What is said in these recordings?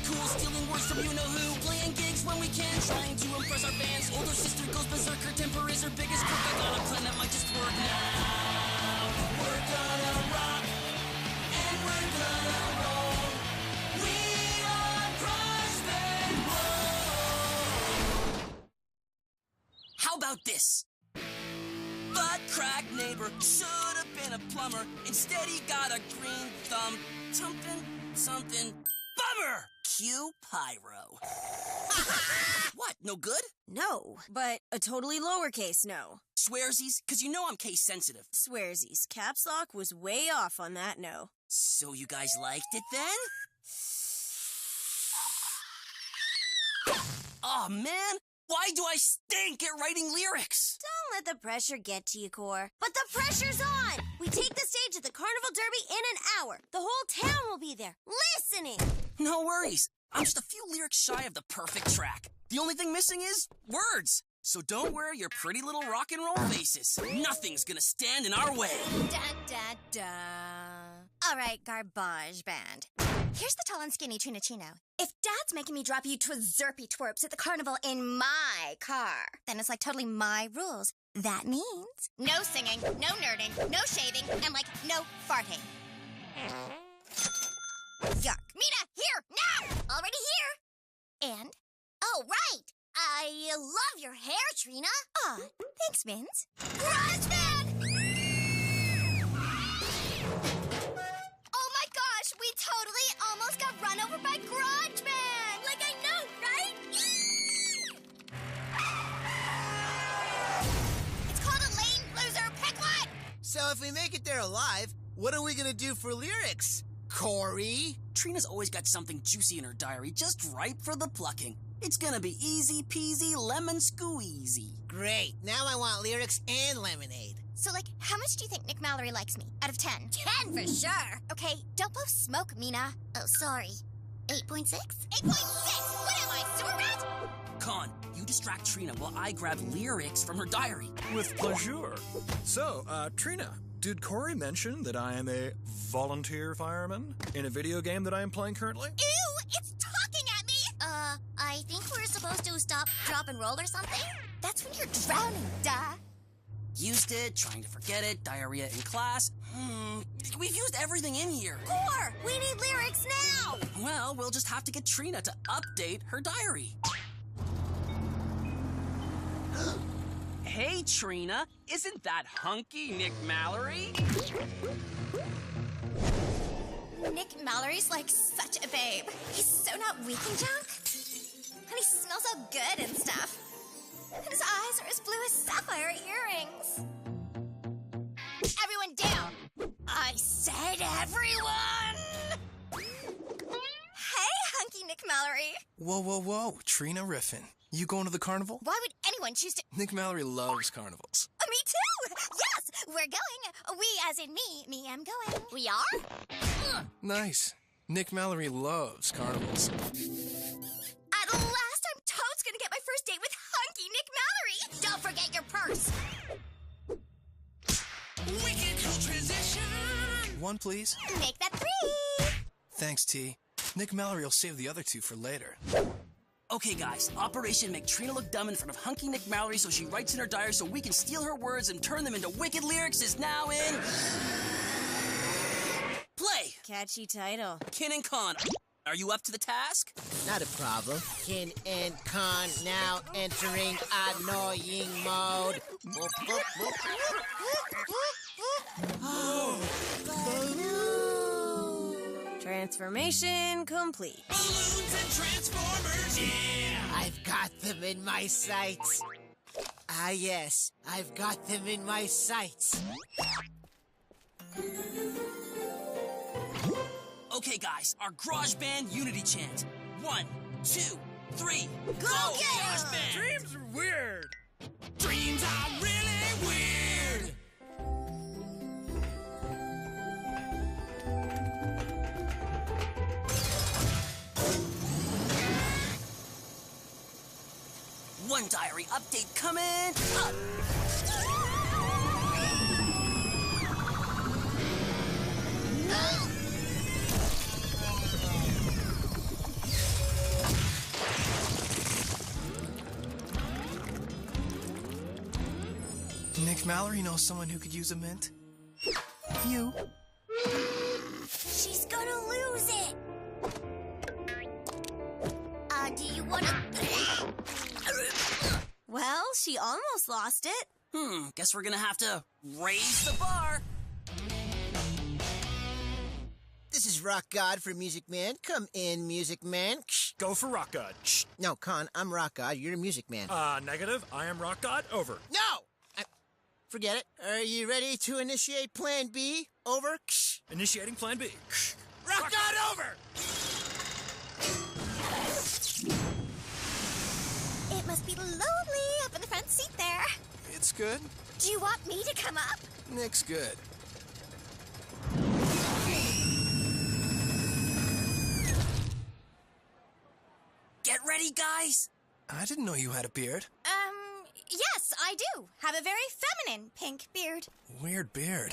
cool, stealing words from you-know-who, playing gigs when we can, trying to impress our fans. Older sister goes berserk, her temper is her biggest quirk. I got a plan that might just work now. We're gonna rock, and we're gonna roll. We are Grojband. How about this? Butt crack neighbor, should have been a plumber. Instead he got a green thumb. Something. Bummer! Cue pyro. What, no good? No, but a totally lowercase no. Swearsies? Because you know I'm case sensitive. Swearsies. Caps lock was way off on that no. So you guys liked it then? Aw, man! Why do I stink at writing lyrics? Don't let the pressure get to you, Core. But the pressure's on! We take the stage at the Carnival Derby in an hour. The whole town will be there, listening. No worries. I'm just a few lyrics shy of the perfect track. The only thing missing is words. So don't worry your pretty little rock and roll faces. Nothing's gonna stand in our way. Da. All right, Garbage Band. Here's the tall and skinny Trina Chino. If Dad's making me drop you twizerpy twerps at the carnival in my car, then it's like totally my rules. That means no singing, no nerding, no shaving, and like no farting. Yuck. Mina, here, now! Already here. And, oh, right. I love your hair, Trina. Aw, thanks, Vince. Grojband! Oh my gosh, we totally almost got run over by Grojband! Like I know, right? It's called a lane loser, pick one! So if we make it there alive, what are we gonna do for lyrics, Corey? Trina's always got something juicy in her diary, just ripe for the plucking. It's gonna be easy peasy lemon squeezy. Great, now I want lyrics and lemonade. So, like, how much do you think Nick Mallory likes me? Out of 10? 10 for sure! Okay, don't blow smoke, Mina. Oh, sorry. 8.6? 8.6! What am I, sewer rat? Con, you distract Trina while I grab lyrics from her diary. With pleasure. So, Trina, did Corey mention that I am a volunteer fireman in a video game that I am playing currently? Ew, it's talking at me! I think we're supposed to stop, drop, and roll or something? That's when you're drowning, duh. Used it, trying to forget it, diarrhea in class. We've used everything in here. Core, we need lyrics now! Well, we'll just have to get Trina to update her diary. Hey, Trina, isn't that hunky Nick Mallory? Nick Mallory's like such a babe. He's so not weak and junk. And he smells so good and stuff. And his eyes are as blue as sapphire earrings. Everyone down! I said everyone! Hey, hunky Nick Mallory. Whoa. Trina Riffin. You going to the carnival? Why would anyone choose to... Nick Mallory loves carnivals. Me too! Yes, we're going. We as in me am going. We are? Nice. Nick Mallory loves carnivals. At last, I'm totes gonna get my first date with hunky Nick Mallory. Don't forget your purse. Wicked cool transition! One, please. Make that 3. Thanks, T. Nick Mallory will save the other 2 for later. Okay, guys, Operation Make Trina Look Dumb in front of hunky Nick Mallory so she writes in her diary so we can steal her words and turn them into wicked lyrics is now in... Play! Catchy title. Kin and Con, are you up to the task? Not a problem. Kin and Con now entering annoying mode. Transformation complete. Balloons and Transformers, yeah! I've got them in my sights. Ah, yes, I've got them in my sights. Okay, guys, our Grojband Unity chant. 1, 2, 3, go! Grojband! Dreams are weird. Dreams are really weird! One diary update coming up! Nick Mallory knows someone who could use a mint. You. She's gonna lose it. Do you wanna... Well, she almost lost it. Guess we're gonna have to raise the bar. This is Rock God for Music Man. Come in, Music Man. Go for Rock God. Shh. No, Con, I'm Rock God. You're Music Man. Negative. I am Rock God. Over. No! Forget it. Are you ready to initiate Plan B? Over. Initiating Plan B. Rock God, over! It must be lonely up in the front seat there. It's good. Do you want me to come up? Nick's good. Get ready, guys. I didn't know you had a beard. Yes, I do. Have a very feminine pink beard. Weird beard.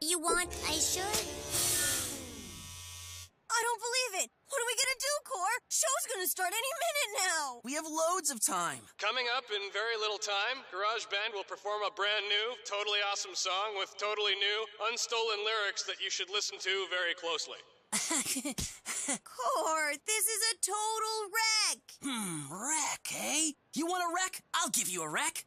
You want I should? I don't believe it. What are we gonna do, Core? Show's gonna start any minute now. We have loads of time. Coming up in very little time, Grojband will perform a brand new, totally awesome song with totally new, unstolen lyrics that you should listen to very closely. Core, this is a total wreck. Wreck, eh? You want a wreck? I'll give you a wreck.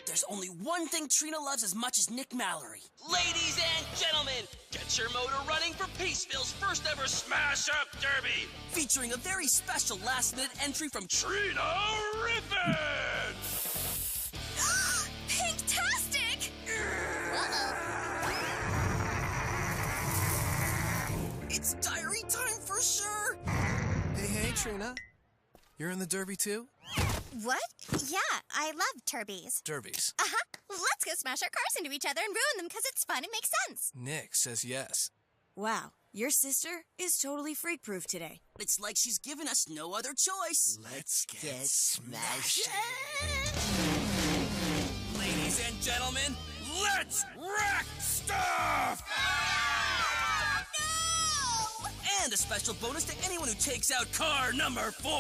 There's only one thing Trina loves as much as Nick Mallory. Ladies and gentlemen, get your motor running for Peaceville's first ever Smash Up Derby! Featuring a very special last-minute entry from Trina Rippin! Pinktastic! It's diary time for sure. Hey, Trina. You're in the Derby too? What? Yeah, I love turbies. Derbies. Let's go smash our cars into each other and ruin them because it's fun and makes sense. Nick says yes. Wow, your sister is totally freak-proof today. It's like she's given us no other choice. Let's get smashed. Ladies and gentlemen, let's wreck stuff! No! And a special bonus to anyone who takes out car number 4.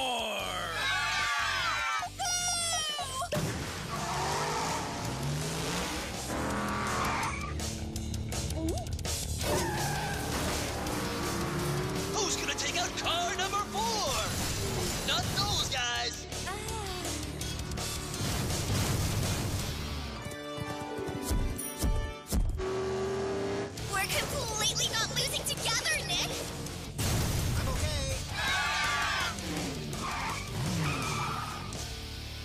Who's gonna take out car number 4? Not those guys! We're completely not losing together, Nick! I'm okay.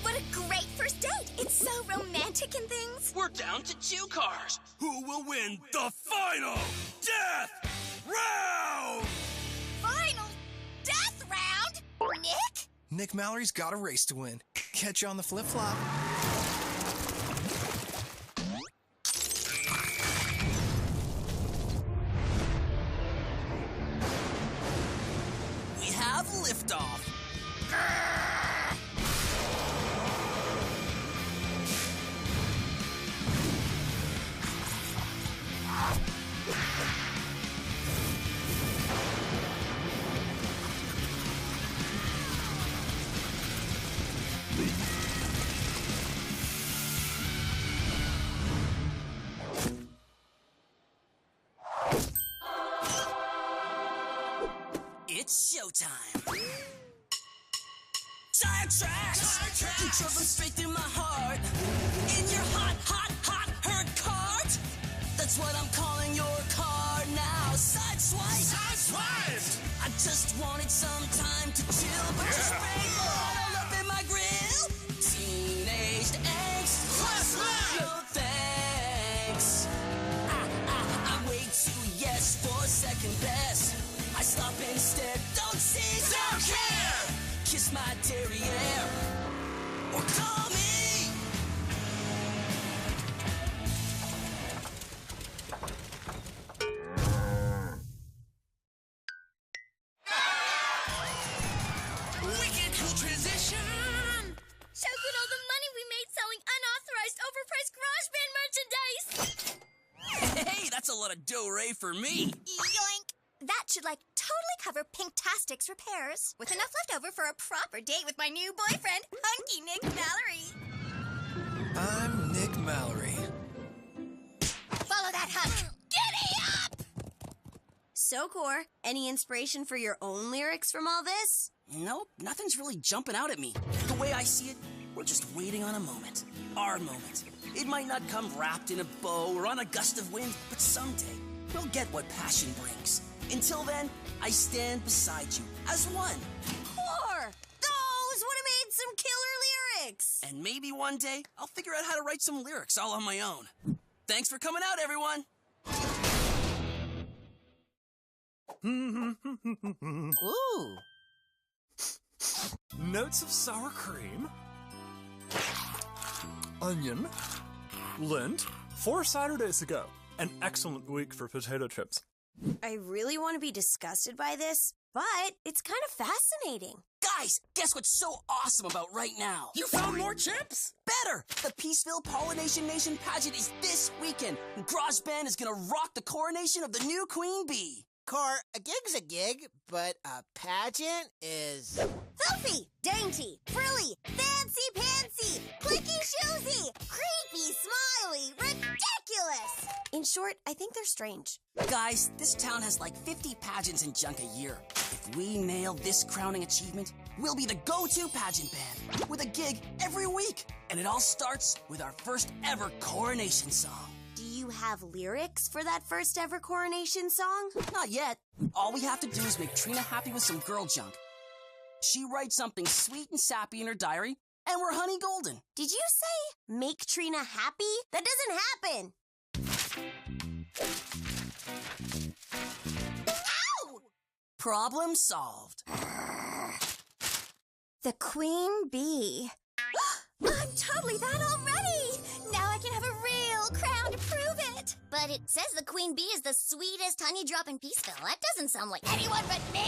What a great first date! It's so romantic and things. We're down to 2 cars. Who will win the final death round? Final death round? Nick? Nick Mallory's got a race to win. Catch you on the flip-flop. We have liftoff. It's showtime. Tire tracks! You drove them straight through my heart. In your hot, hot, hot hurt cart. That's what I'm calling your car now. Sideswipe! Sideswiped! I just wanted some time to chill, but you sprayed all up in my grill. Teenage angst. Class No thanks. I wait to yes for second best. I stop instead, don't see, Don't care! Kiss my derriere, or call me. Wicked cool transition! Check out all the money we made selling unauthorized, overpriced Grojband merchandise! Hey, that's a lot of dough-ray for me. Yoink! That should, like, totally cover Pinktastic's repairs, with enough left over for a proper date with my new boyfriend, Hunky Nick Mallory. I'm Nick Mallory. Follow that hunk. Giddy up! So, Core, any inspiration for your own lyrics from all this? Nope, nothing's really jumping out at me. The way I see it, we're just waiting on a moment. Our moment. It might not come wrapped in a bow or on a gust of wind, but someday we'll get what passion brings. Until then, I stand beside you as one. Core! Those would have made some killer lyrics! And maybe one day, I'll figure out how to write some lyrics all on my own. Thanks for coming out, everyone! Ooh! Notes of sour cream, onion, lint, 4 Saturdays ago. An excellent week for potato chips. I really want to be disgusted by this, but it's kind of fascinating. Guys, guess what's so awesome about right now? You found more chips? Better! The Peaceville Pollination Nation pageant is this weekend, and Grojband is gonna rock the coronation of the new queen bee. Core, a gig's a gig, but a pageant is... Filthy, dainty, frilly, fancy-pantsy, clicky-shoesy, creepy, smiley, ridiculous! In short, I think they're strange. Guys, this town has like 50 pageants in junk a year. If we nail this crowning achievement, we'll be the go-to pageant band, with a gig every week. And it all starts with our first ever coronation song. Do you have lyrics for that first ever coronation song? Not yet. All we have to do is make Trina happy with some girl junk. She writes something sweet and sappy in her diary, and we're honey golden. Did you say make Trina happy? That doesn't happen. Ow! Problem solved. The queen bee. I'm totally that already! Now I can have a real crown to prove it! But it says the queen bee is the sweetest honey drop in Peaceville. That doesn't sound like anyone but me!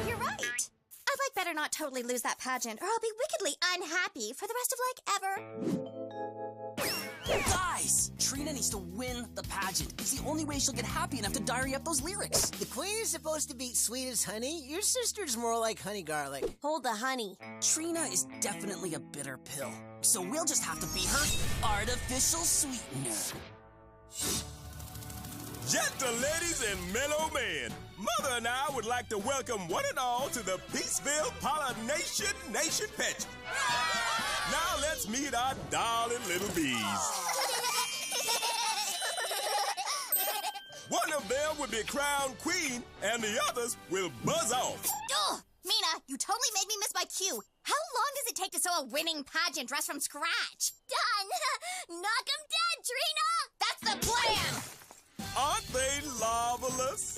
You're right. I'd like better not totally lose that pageant, or I'll be wickedly unhappy for the rest of, ever. Guys, Trina needs to win the pageant. It's the only way she'll get happy enough to diary up those lyrics. The queen is supposed to be sweet as honey. Your sister's more like honey garlic. Hold the honey. Trina is definitely a bitter pill, so we'll just have to be her artificial sweetener. Gentle ladies and mellow men, Mother and I would like to welcome one and all to the Peaceville Pollination Nation pageant. Now let's meet our darling little bees. One of them will be crowned queen, and the others will buzz off. Ugh! Mina, you totally made me miss my cue. How long does it take to sew a winning pageant dress from scratch? Done! Knock 'em dead, Trina! That's the plan! Aren't they marvelous?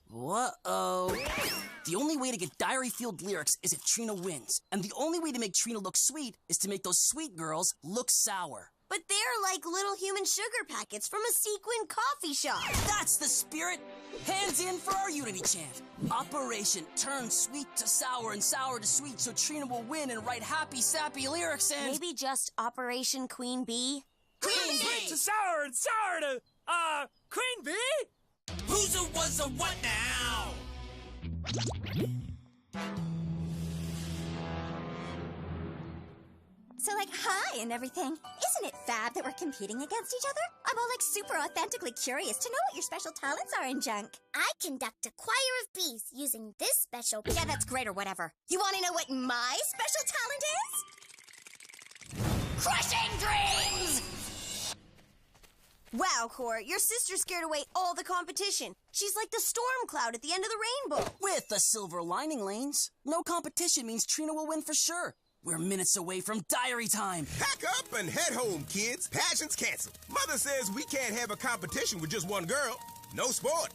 Whoa-oh. The only way to get diary-filled lyrics is if Trina wins. And the only way to make Trina look sweet is to make those sweet girls look sour. But they're like little human sugar packets from a sequin coffee shop. That's the spirit! Hands in for our unity chant. Operation turn sweet to sour and sour to sweet so Trina will win and write happy, sappy lyrics and... Maybe just Operation Queen Bee? Queen Sweet to sour and sour to, Queen Bee? Who's a was a what now? So, hi and everything. Isn't it fab that we're competing against each other? I'm all, super authentically curious to know what your special talents are in junk. I conduct a choir of bees using this special... Yeah, that's great or whatever. You want to know what my special talent is? Crushing dreams! Wow, Core, your sister scared away all the competition. She's like the storm cloud at the end of the rainbow. With the silver lining lanes, no competition means Trina will win for sure. We're minutes away from diary time. Pack up and head home, kids. Pageant's canceled. Mother says we can't have a competition with just one girl. No sport.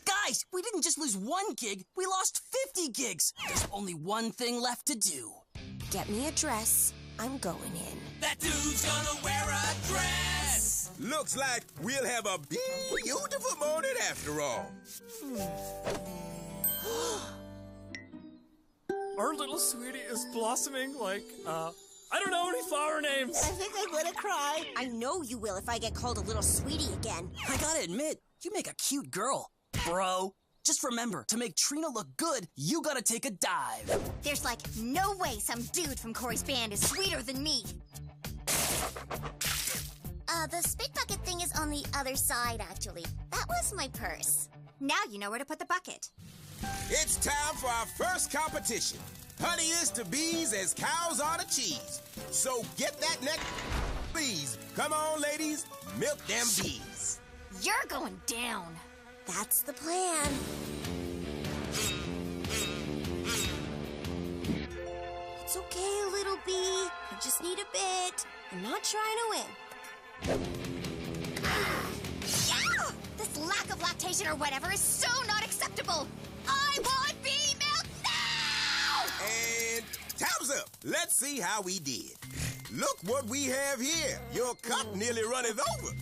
Guys, we didn't just lose 1 gig, we lost 50 gigs. There's only one thing left to do. Get me a dress. I'm going in. That dude's gonna wear a dress! Looks like we'll have a beautiful morning after all. Our little sweetie is blossoming like, I don't know any flower names. I think I'm gonna cry. I know you will if I get called a little sweetie again. I gotta admit, You make a cute girl, bro. Just remember, to make Trina look good, you gotta take a dive. There's like no way some dude from Corey's band is sweeter than me. The spit bucket thing is on the other side, actually. That was my purse. Now you know where to put the bucket. It's time for our first competition. Honey is to bees as cows are to cheese. So get that neck, please. Come on, ladies, milk them bees. You're going down. That's the plan. It's okay, little bee. I just need a bit. I'm not trying to win. Yeah! This lack of lactation or whatever is so not acceptable. I want bee milk now! And time's up. Let's see how we did. Look what we have here. Your cup nearly runneth over.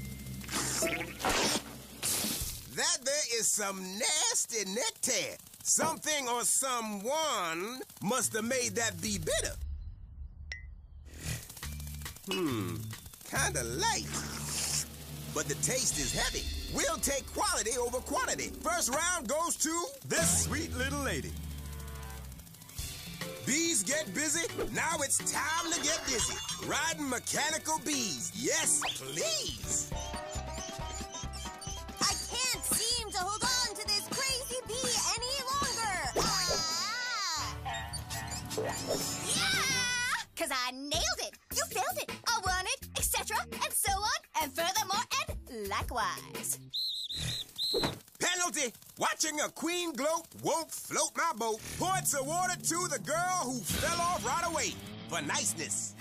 That there is some nasty nectar. Something or someone must have made that bee bitter. Kinda light. But the taste is heavy. We'll take quality over quantity. First round goes to this sweet little lady. Bees get busy. Now it's time to get busy. Riding mechanical bees. Yes, please. I can't seem to hold on to this crazy bee any longer. Yeah! 'Cause I nailed it. You failed it. I won it, etc., and so on, and furthermore, and likewise. Penalty. Watching a queen gloat won't float my boat. Points awarded to the girl who fell off right away for niceness.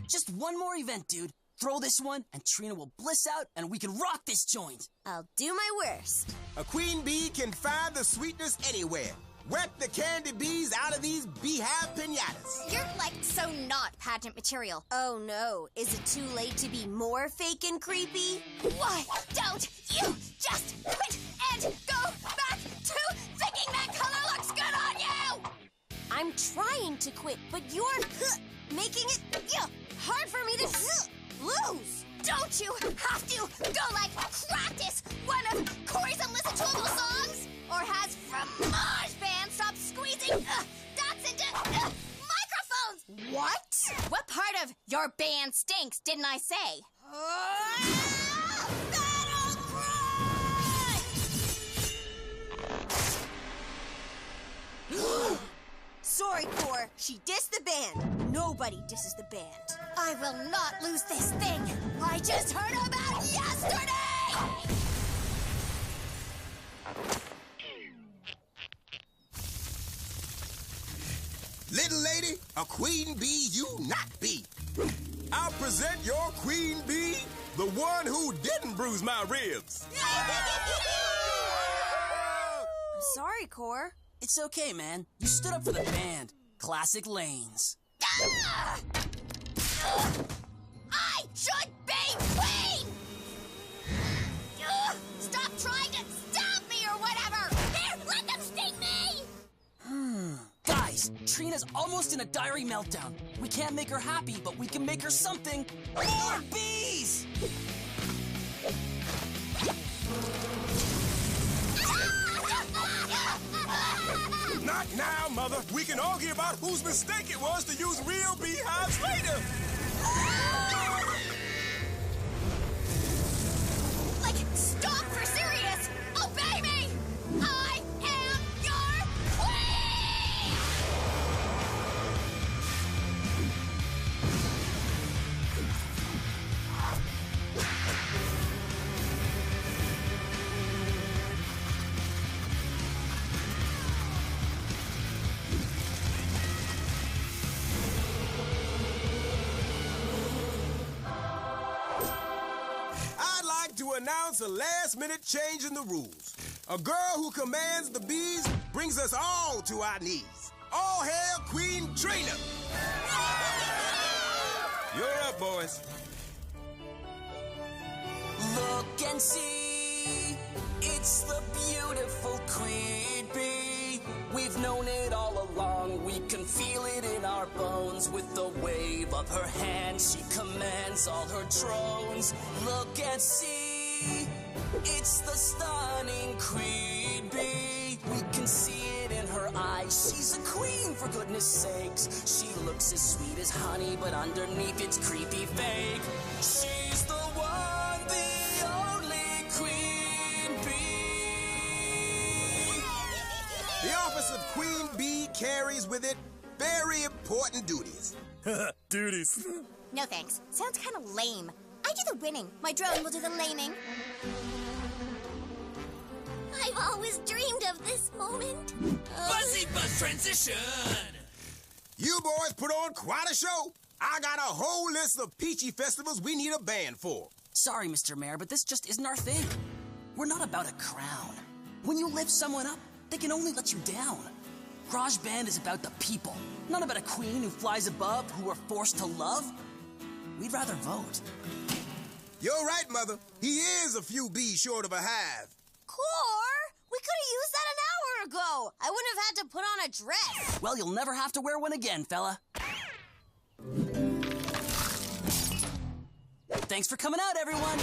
Just one more event, dude. Throw this one, and Trina will bliss out, and we can rock this joint. I'll do my worst. A queen bee can find the sweetness anywhere. Wet the candy bees out of these beehive pinatas. You're like so not pageant material. Oh no, is it too late to be more fake and creepy? Why don't you just quit and go back to thinking that color looks good on you? I'm trying to quit, but you're making it hard for me to lose. Don't you have to go like practice one of Corey's unlistenable songs? Or has Fromage Band stopped squeezing dots into microphones? What? What part of your band stinks didn't I say? Battle cry! Sorry, Core. She dissed the band. Nobody disses the band. I will not lose this thing. I just heard about it yesterday! Little lady, a queen bee you not be. I'll present your queen bee, the one who didn't bruise my ribs. I'm sorry, Core. It's okay, man. You stood up for the band. Classic lanes. I should be queen! Stop trying to stop me or whatever! Here, let them sting me! Guys, Trina's almost in a diary meltdown. We can't make her happy, but we can make her something. More bees! Not now, Mother. We can argue about whose mistake it was to use real beehives later. Like, stop for serious! Obey me! I am your queen! To announce a last-minute change in the rules. A girl who commands the bees brings us all to our knees. All hail Queen Trina! You're up, boys. Look and see, it's the beautiful queen bee. We've known it all along, we can feel it in our bones. With the wave of her hand, she commands all her drones. Look and see, It's the stunning queen bee. We can see it in her eyes. She's a queen, for goodness sakes. She looks as sweet as honey, but underneath it's creepy fake. She's the one, the only queen bee. The office of queen bee carries with it very important duties. Duties. No thanks. Sounds kind of lame. I do the winning. My drone will do the laming. I've always dreamed of this moment. Buzzy Buzz transition! You boys put on quite a show. I got a whole list of peachy festivals we need a band for. Sorry, Mr. Mayor, but this just isn't our thing. We're not about a crown. When you lift someone up, they can only let you down. Grojband is about the people, not about a queen who flies above, who we're forced to love. We'd rather vote. You're right, Mother. He is a few bees short of a hive. Core, we could have used that an hour ago. I wouldn't have had to put on a dress. Well, you'll never have to wear one again, fella. Thanks for coming out, everyone.